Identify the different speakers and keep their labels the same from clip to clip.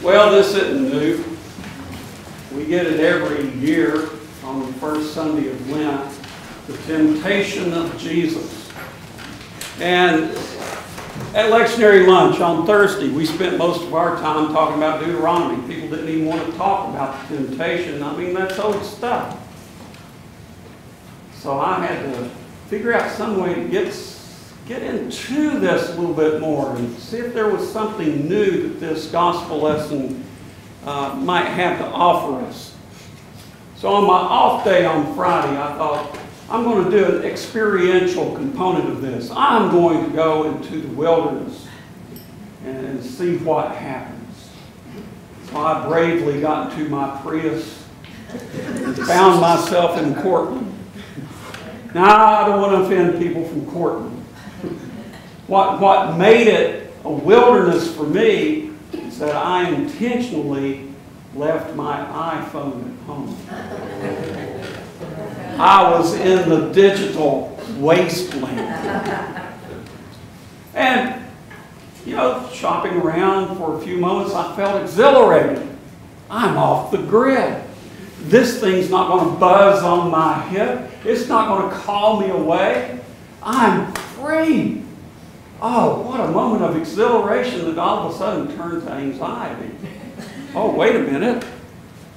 Speaker 1: Well, this isn't new. We get it every year on the first Sunday of Lent, the temptation of Jesus. And at lectionary lunch on Thursday, we spent most of our time talking about Deuteronomy. People didn't even want to talk about the temptation. I mean, that's old stuff. So I had to figure out some way to get into this a little bit more and see if there was something new that this gospel lesson might have to offer us. So on my off day on Friday, I thought, I'm going to do an experiential component of this. I'm going to go into the wilderness and see what happens. So I bravely got into my Prius, found myself in Cortland. Now, I don't want to offend people from Cortland. What made it a wilderness for me is that I intentionally left my iPhone at home. I was in the digital wasteland. And, you know, shopping around for a few moments, I felt exhilarated. I'm off the grid. This thing's not going to buzz on my hip. It's not going to call me away. I'm free. Oh, what a moment of exhilaration that all of a sudden turns to anxiety. Oh, wait a minute.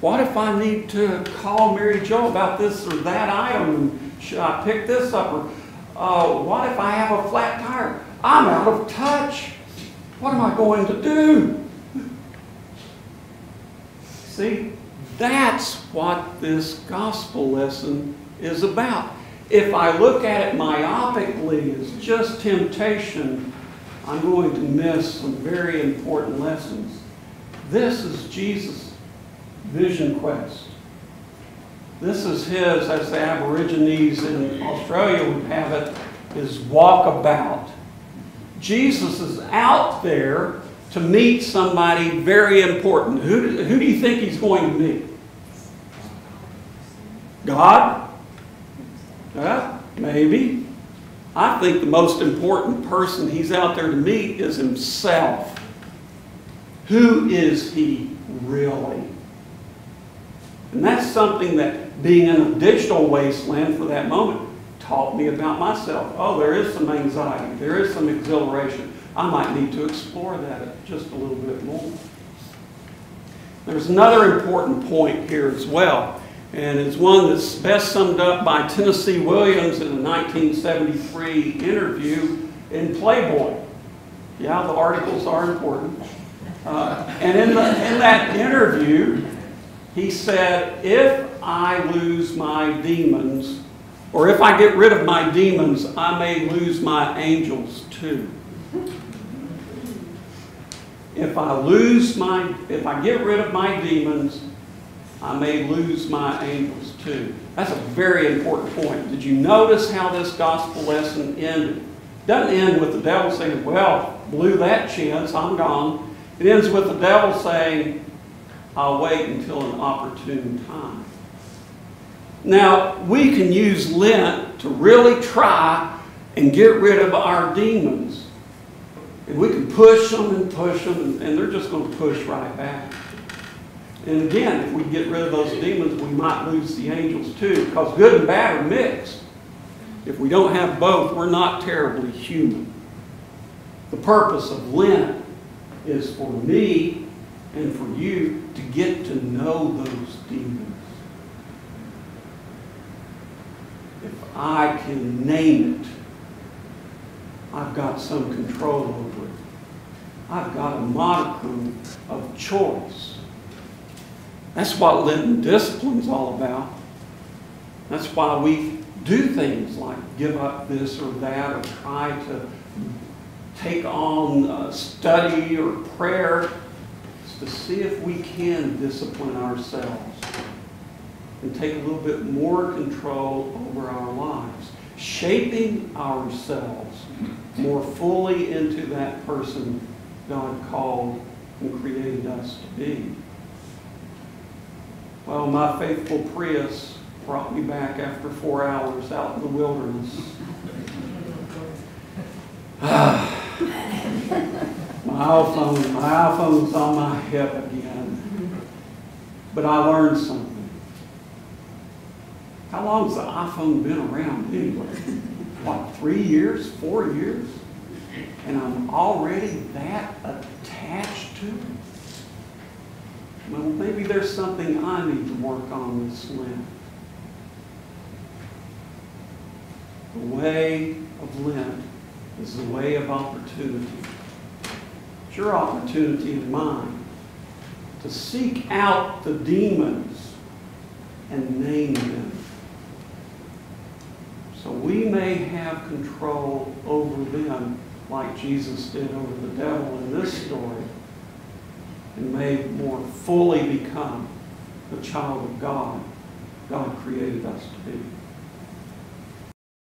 Speaker 1: What if I need to call Mary Jo about this or that item? Should I pick this up? Or what if I have a flat tire? I'm out of touch. What am I going to do? See, that's what this gospel lesson is about. If I look at it myopically as just temptation, I'm going to miss some very important lessons. This is Jesus' vision quest. This is his, as the Aborigines in Australia would have it, his walkabout. Jesus is out there to meet somebody very important. Who do you think he's going to meet? God? Maybe. I think the most important person he's out there to meet is himself. Who is he really? And that's something that, being in a digital wasteland for that moment, taught me about myself. Oh, there is some anxiety. There is some exhilaration. I might need to explore that just a little bit more. There's another important point here as well, and it's one that's best summed up by Tennessee Williams in a 1973 interview in Playboy. Yeah, the articles are important. And in that interview, he said, if I lose my demons, or if I get rid of my demons, I may lose my angels too. If I get rid of my demons, I may lose my angels too. That's a very important point. Did you notice how this gospel lesson ended? It doesn't end with the devil saying, well, blew that chance, I'm gone. It ends with the devil saying, I'll wait until an opportune time. Now, we can use Lent to really try and get rid of our demons. And we can push them, and they're just going to push right back. And again, if we get rid of those demons, we might lose the angels too, because good and bad are mixed. If we don't have both, we're not terribly human. The purpose of Lent is for me and for you to get to know those demons. If I can name it, I've got some control over it. I've got a modicum of choice. That's what Lenten discipline's all about. That's why we do things like give up this or that, or try to take on study or prayer. It's to see if we can discipline ourselves and take a little bit more control over our lives, shaping ourselves more fully into that person God called and created us to be. Well, my faithful Prius brought me back after 4 hours out in the wilderness. My iPhone's on my hip again. But I learned something. How long has the iPhone been around anyway? What, 3 years, 4 years? And I'm already that attached to it? Well, maybe there's something I need to work on this Lent. The way of Lent is the way of opportunity. It's your opportunity and mine to seek out the demons and name them, so we may have control over them like Jesus did over the devil in this story, and may more fully become the child of God God created us to be.